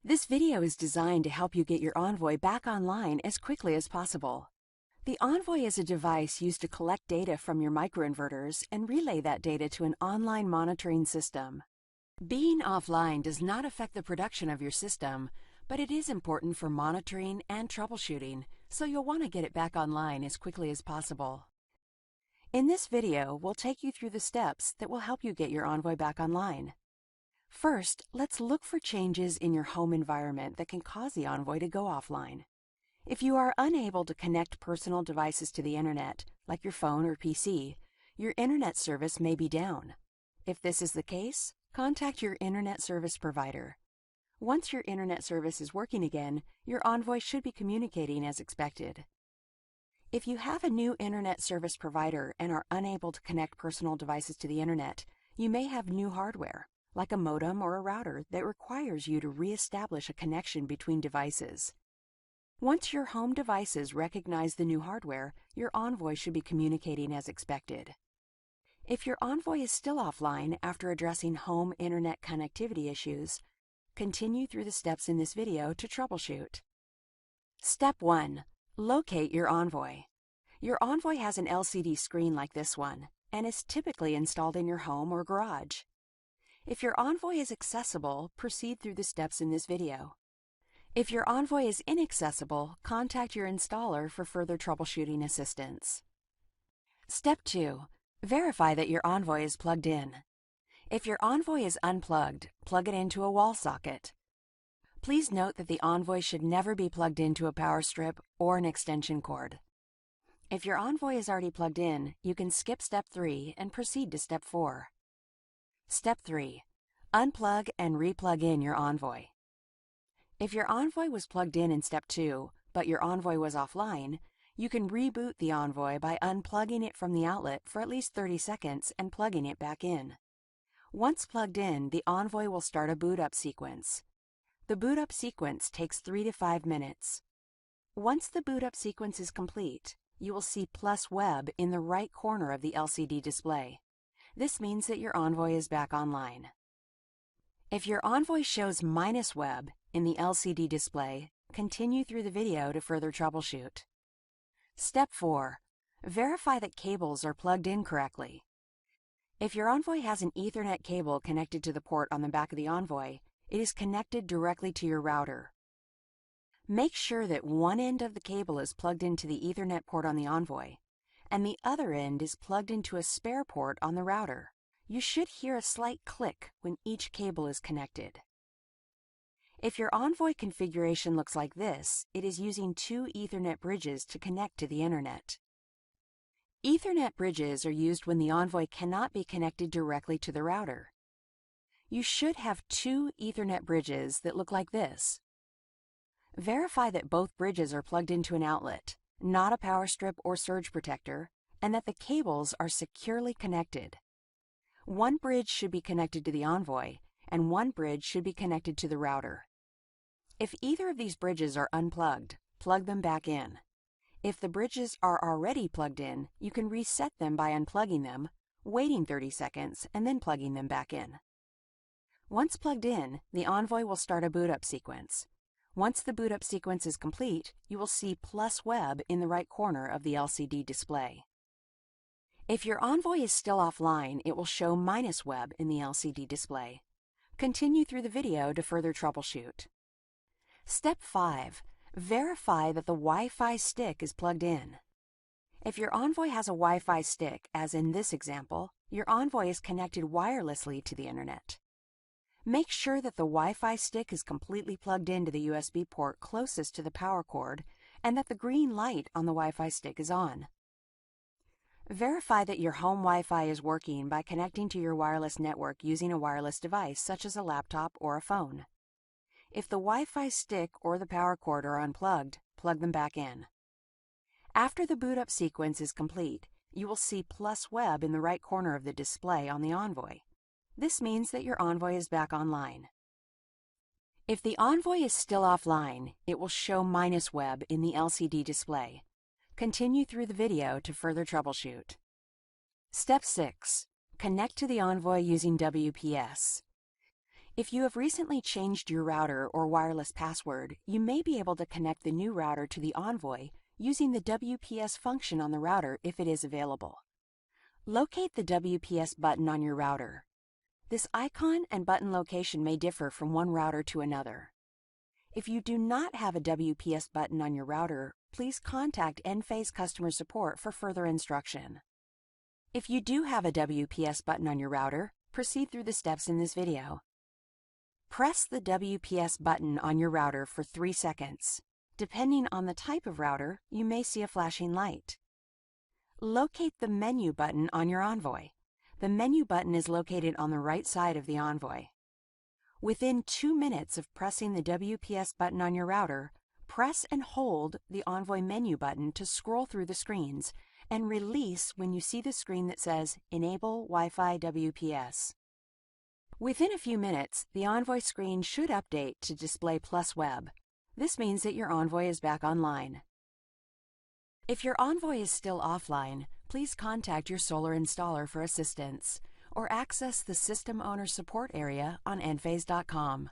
This video is designed to help you get your Envoy back online as quickly as possible. The Envoy is a device used to collect data from your microinverters and relay that data to an online monitoring system. Being offline does not affect the production of your system, but it is important for monitoring and troubleshooting, so you'll want to get it back online as quickly as possible. In this video, we'll take you through the steps that will help you get your Envoy back online. First, let's look for changes in your home environment that can cause the Envoy to go offline. If you are unable to connect personal devices to the internet, like your phone or PC, your internet service may be down. If this is the case, contact your internet service provider. Once your internet service is working again, your Envoy should be communicating as expected. If you have a new internet service provider and are unable to connect personal devices to the internet, you may have new hardware, like a modem or a router, that requires you to re-establish a connection between devices. Once your home devices recognize the new hardware, your Envoy should be communicating as expected. If your Envoy is still offline after addressing home internet connectivity issues, continue through the steps in this video to troubleshoot. Step 1. Locate your Envoy. Your Envoy has an LCD screen like this one, and is typically installed in your home or garage. If your Envoy is accessible, proceed through the steps in this video. If your Envoy is inaccessible, contact your installer for further troubleshooting assistance. Step 2. Verify that your Envoy is plugged in. If your Envoy is unplugged, plug it into a wall socket. Please note that the Envoy should never be plugged into a power strip or an extension cord. If your Envoy is already plugged in, you can skip Step 3 and proceed to Step 4. Step 3. Unplug and replug in your Envoy. If your Envoy was plugged in Step 2, but your Envoy was offline, you can reboot the Envoy by unplugging it from the outlet for at least 30 seconds and plugging it back in. Once plugged in, the Envoy will start a boot-up sequence. The boot-up sequence takes 3 to 5 minutes. Once the boot-up sequence is complete, you will see +Web in the right corner of the LCD display. This means that your Envoy is back online. If your Envoy shows -Web in the LCD display, continue through the video to further troubleshoot. Step 4. Verify that cables are plugged in correctly. If your Envoy has an Ethernet cable connected to the port on the back of the Envoy, it is connected directly to your router. Make sure that one end of the cable is plugged into the Ethernet port on the Envoy, and the other end is plugged into a spare port on the router. You should hear a slight click when each cable is connected. If your Envoy configuration looks like this, it is using 2 Ethernet bridges to connect to the internet. Ethernet bridges are used when the Envoy cannot be connected directly to the router. You should have 2 Ethernet bridges that look like this. Verify that both bridges are plugged into an outlet, not a power strip or surge protector, and that the cables are securely connected. One bridge should be connected to the Envoy, and one bridge should be connected to the router. If either of these bridges are unplugged, plug them back in. If the bridges are already plugged in, you can reset them by unplugging them, waiting 30 seconds, and then plugging them back in. Once plugged in, the Envoy will start a boot-up sequence. Once the boot-up sequence is complete, you will see +Web in the right corner of the LCD display. If your Envoy is still offline, it will show -Web in the LCD display. Continue through the video to further troubleshoot. Step 5. Verify that the Wi-Fi stick is plugged in. If your Envoy has a Wi-Fi stick, as in this example, your Envoy is connected wirelessly to the internet. Make sure that the Wi-Fi stick is completely plugged into the USB port closest to the power cord and that the green light on the Wi-Fi stick is on. Verify that your home Wi-Fi is working by connecting to your wireless network using a wireless device such as a laptop or a phone. If the Wi-Fi stick or the power cord are unplugged, plug them back in. After the boot-up sequence is complete, you will see +Web in the right corner of the display on the Envoy. This means that your Envoy is back online. If the Envoy is still offline, it will show -Web in the LCD display. Continue through the video to further troubleshoot. Step 6. Connect to the Envoy using WPS. If you have recently changed your router or wireless password, you may be able to connect the new router to the Envoy using the WPS function on the router if it is available. Locate the WPS button on your router. This icon and button location may differ from one router to another. If you do not have a WPS button on your router, please contact Enphase customer support for further instruction. If you do have a WPS button on your router, proceed through the steps in this video. Press the WPS button on your router for 3 seconds. Depending on the type of router, you may see a flashing light. Locate the menu button on your Envoy. The menu button is located on the right side of the Envoy. Within 2 minutes of pressing the WPS button on your router, press and hold the Envoy menu button to scroll through the screens and release when you see the screen that says Enable Wi-Fi WPS. Within a few minutes, the Envoy screen should update to display Plus Web. This means that your Envoy is back online. If your Envoy is still offline, please contact your solar installer for assistance or access the System Owner Support area on Enphase.com.